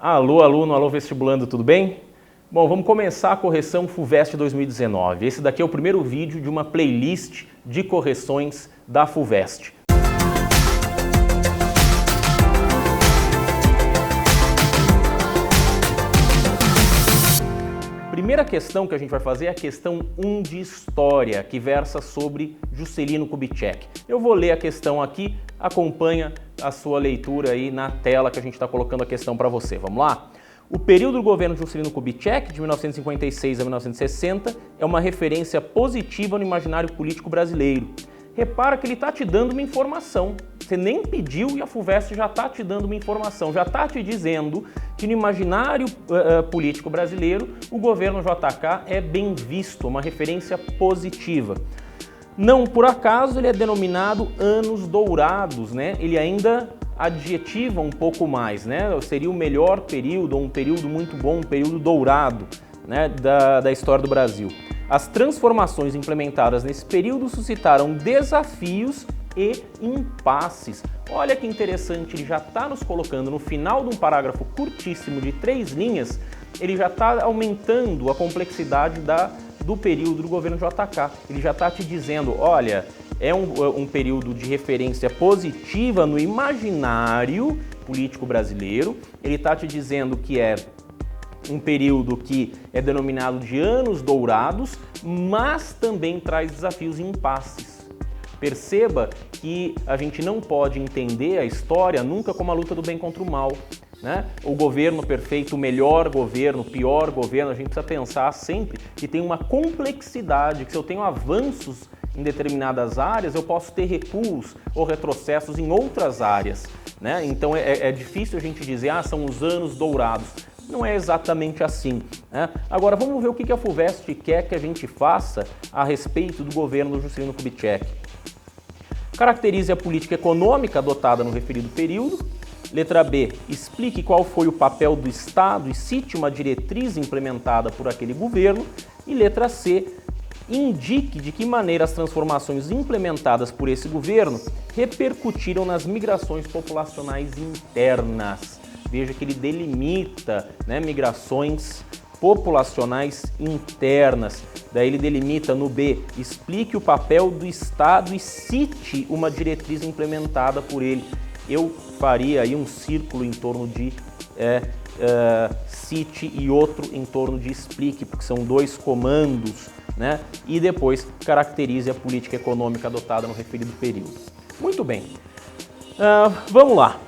Alô, aluno, alô, vestibulando, tudo bem? Bom, vamos começar a correção FUVEST 2019. Esse daqui é o primeiro vídeo de uma playlist de correções da FUVEST. Primeira questão que a gente vai fazer é a questão 1 de História, que versa sobre Juscelino Kubitschek. Eu vou ler a questão aqui, acompanha a sua leitura aí na tela que a gente está colocando a questão para você. Vamos lá? O período do governo de Juscelino Kubitschek, de 1956 a 1960, é uma referência positiva no imaginário político brasileiro. Repara que ele está te dando uma informação. Você nem pediu e a FUVEST já está te dando uma informação, já está te dizendo que no imaginário político brasileiro o governo JK é bem visto, uma referência positiva. Não por acaso ele é denominado anos dourados, né? Ele ainda adjetiva um pouco mais, né? Seria o melhor período, um período muito bom, um período dourado, né, da história do Brasil. As transformações implementadas nesse período suscitaram desafios e impasses. Olha que interessante, ele já está nos colocando no final de um parágrafo curtíssimo de 3 linhas, ele já está aumentando a complexidade do período do governo JK. Ele já está te dizendo, olha, é um período de referência positiva no imaginário político brasileiro, ele está te dizendo que é um período que é denominado de anos dourados, mas também traz desafios e impasses. Perceba que a gente não pode entender a história nunca como a luta do bem contra o mal, né? O governo perfeito, o melhor governo, o pior governo, a gente precisa pensar sempre que tem uma complexidade, que se eu tenho avanços em determinadas áreas, eu posso ter recuos ou retrocessos em outras áreas, né? Então é difícil a gente dizer, são os anos dourados. Não é exatamente assim, né? Agora vamos ver o que a FUVEST quer que a gente faça a respeito do governo do Juscelino Kubitschek. Caracterize a política econômica adotada no referido período. Letra B, explique qual foi o papel do Estado e cite uma diretriz implementada por aquele governo. E letra C, indique de que maneira as transformações implementadas por esse governo repercutiram nas migrações populacionais internas. Veja que ele delimita, né, migrações populacionais internas. Daí ele delimita no B, explique o papel do Estado e cite uma diretriz implementada por ele. Eu faria aí um círculo em torno de cite e outro em torno de explique, porque são 2 comandos, né? E depois caracterize a política econômica adotada no referido período. Muito bem, vamos lá.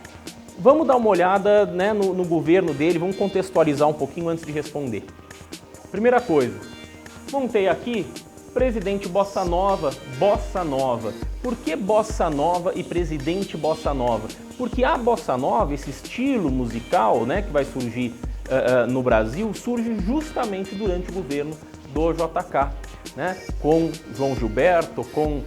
Vamos dar uma olhada, né, no governo dele, vamos contextualizar um pouquinho antes de responder. Primeira coisa, montei aqui presidente Bossa Nova, Bossa Nova. Por que Bossa Nova e presidente Bossa Nova? Porque a Bossa Nova, esse estilo musical, né, que vai surgir no Brasil, surge justamente durante o governo do JK, né, com João Gilberto, com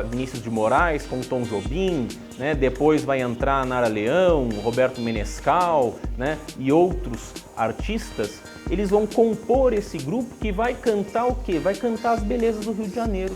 Vinícius de Moraes, com Tom Jobim, né, depois vai entrar Nara Leão, Roberto Menescal, né, e outros artistas. Eles vão compor esse grupo que vai cantar o quê? Vai cantar as belezas do Rio de Janeiro.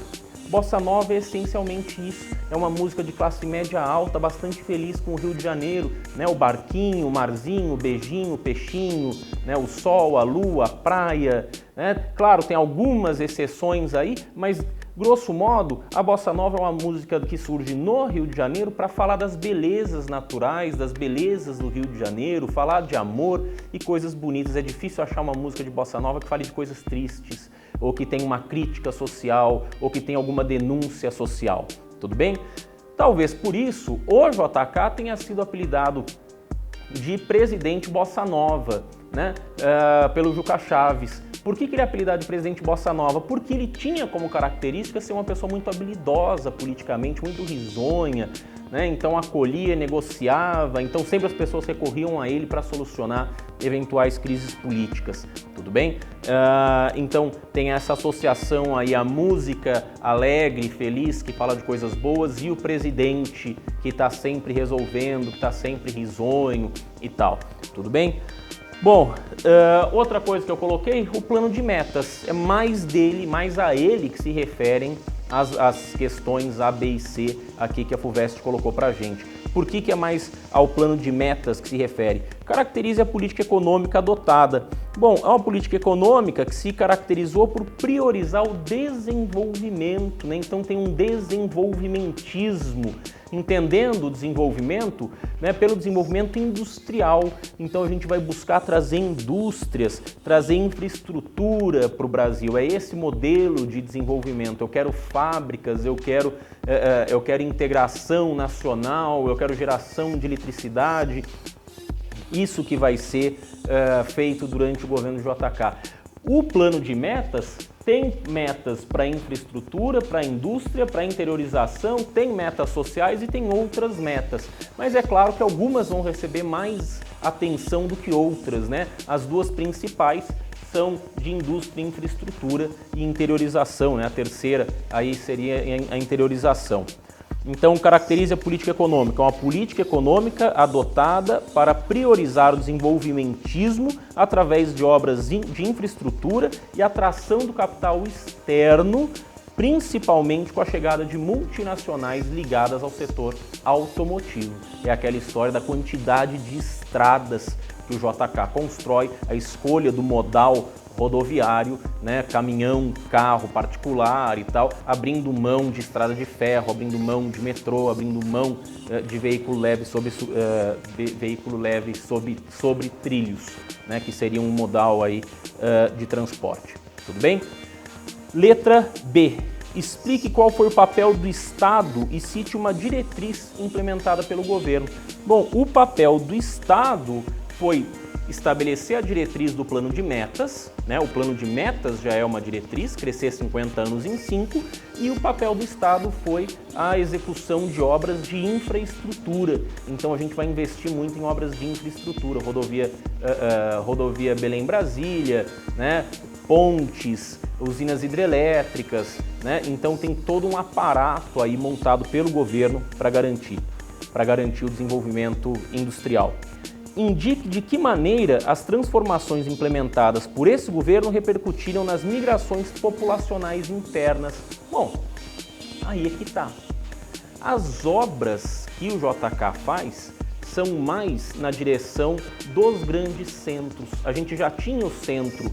Bossa Nova é essencialmente isso, é uma música de classe média alta, bastante feliz com o Rio de Janeiro, né? O barquinho, o marzinho, o beijinho, o peixinho, né? O sol, a lua, a praia, né? Claro, tem algumas exceções aí, mas grosso modo, a Bossa Nova é uma música que surge no Rio de Janeiro para falar das belezas naturais, das belezas do Rio de Janeiro, falar de amor e coisas bonitas. É difícil achar uma música de Bossa Nova que fale de coisas tristes, ou que tem uma crítica social, ou que tem alguma denúncia social, tudo bem? Talvez por isso o JK tenha sido apelidado de presidente Bossa Nova, né? Pelo Juca Chaves. Por que ele é apelidado de presidente Bossa Nova? Porque ele tinha como característica ser uma pessoa muito habilidosa politicamente, muito risonha, né? Então acolhia, negociava, então sempre as pessoas recorriam a ele para solucionar eventuais crises políticas, tudo bem? Então tem essa associação aí, a música alegre, feliz, que fala de coisas boas, e o presidente que está sempre resolvendo, que está sempre risonho e tal, tudo bem? Bom, outra coisa que eu coloquei, o plano de metas. É mais dele, mais a ele que se referem as questões A, B e C aqui que a FUVEST colocou para a gente. Por que é mais ao plano de metas que se refere? Caracterize a política econômica adotada. Bom, é uma política econômica que se caracterizou por priorizar o desenvolvimento, né? Então tem um desenvolvimentismo, entendendo o desenvolvimento, né, pelo desenvolvimento industrial. Então a gente vai buscar trazer indústrias, trazer infraestrutura para o Brasil. É esse modelo de desenvolvimento. Eu quero fábricas, eu quero integração nacional, eu quero geração de eletricidade. Isso que vai ser feito durante o governo JK. O plano de metas tem metas para infraestrutura, para indústria, para interiorização, tem metas sociais e tem outras metas. Mas é claro que algumas vão receber mais atenção do que outras, né? As duas principais são de indústria, infraestrutura e interiorização, né? A terceira aí seria a interiorização. Então, caracteriza a política econômica, uma política econômica adotada para priorizar o desenvolvimentismo através de obras de infraestrutura e atração do capital externo, principalmente com a chegada de multinacionais ligadas ao setor automotivo. É aquela história da quantidade de estradas que o JK constrói, a escolha do modal rodoviário, né, caminhão, carro particular e tal, abrindo mão de estrada de ferro, abrindo mão de metrô, abrindo mão de veículo leve sobre trilhos, né, que seria um modal aí de transporte. Tudo bem? Letra B. Explique qual foi o papel do Estado e cite uma diretriz implementada pelo governo. Bom, o papel do Estado foi estabelecer a diretriz do plano de metas, né? O plano de metas já é uma diretriz, crescer 50 anos em 5, e o papel do Estado foi a execução de obras de infraestrutura. Então a gente vai investir muito em obras de infraestrutura, rodovia Belém-Brasília, né? Pontes, usinas hidrelétricas, né? Então tem todo um aparato aí montado pelo governo para garantir o desenvolvimento industrial. Indique de que maneira as transformações implementadas por esse governo repercutiram nas migrações populacionais internas. Bom, aí é que está. As obras que o JK faz são mais na direção dos grandes centros. A gente já tinha o centro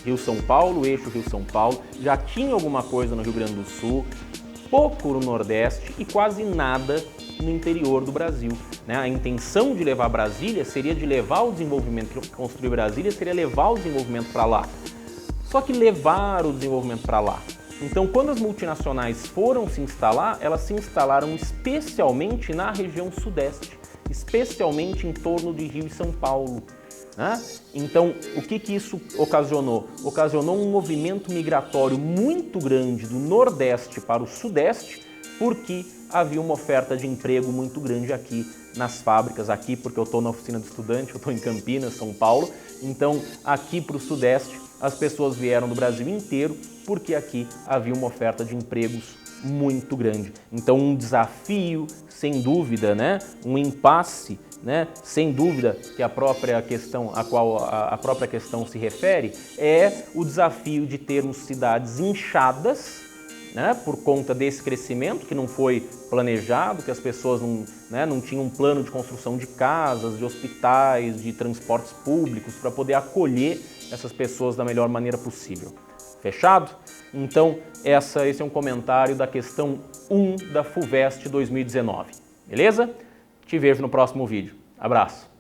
Rio-São Paulo, eixo Rio-São Paulo, já tinha alguma coisa no Rio Grande do Sul, pouco no Nordeste e quase nada no interior do Brasil. A intenção de levar Brasília seria de levar o desenvolvimento, construir Brasília seria levar o desenvolvimento para lá. Só que levar o desenvolvimento para lá. Então, quando as multinacionais foram se instalar, elas se instalaram especialmente na região sudeste, especialmente em torno de Rio e São Paulo. Então, o que isso ocasionou? Ocasionou um movimento migratório muito grande do Nordeste para o Sudeste, porque havia uma oferta de emprego muito grande aqui nas fábricas, aqui porque eu estou na oficina do estudante, eu estou em Campinas, São Paulo, então aqui para o Sudeste as pessoas vieram do Brasil inteiro porque aqui havia uma oferta de empregos muito grande. Então um desafio, sem dúvida, né? Um impasse, né? Sem dúvida que a própria questão a qual a própria questão se refere é o desafio de termos cidades inchadas, né, por conta desse crescimento que não foi planejado, que as pessoas não tinham um plano de construção de casas, de hospitais, de transportes públicos para poder acolher essas pessoas da melhor maneira possível. Fechado? Então, esse é um comentário da questão 1 da FUVEST 2019. Beleza? Te vejo no próximo vídeo. Abraço!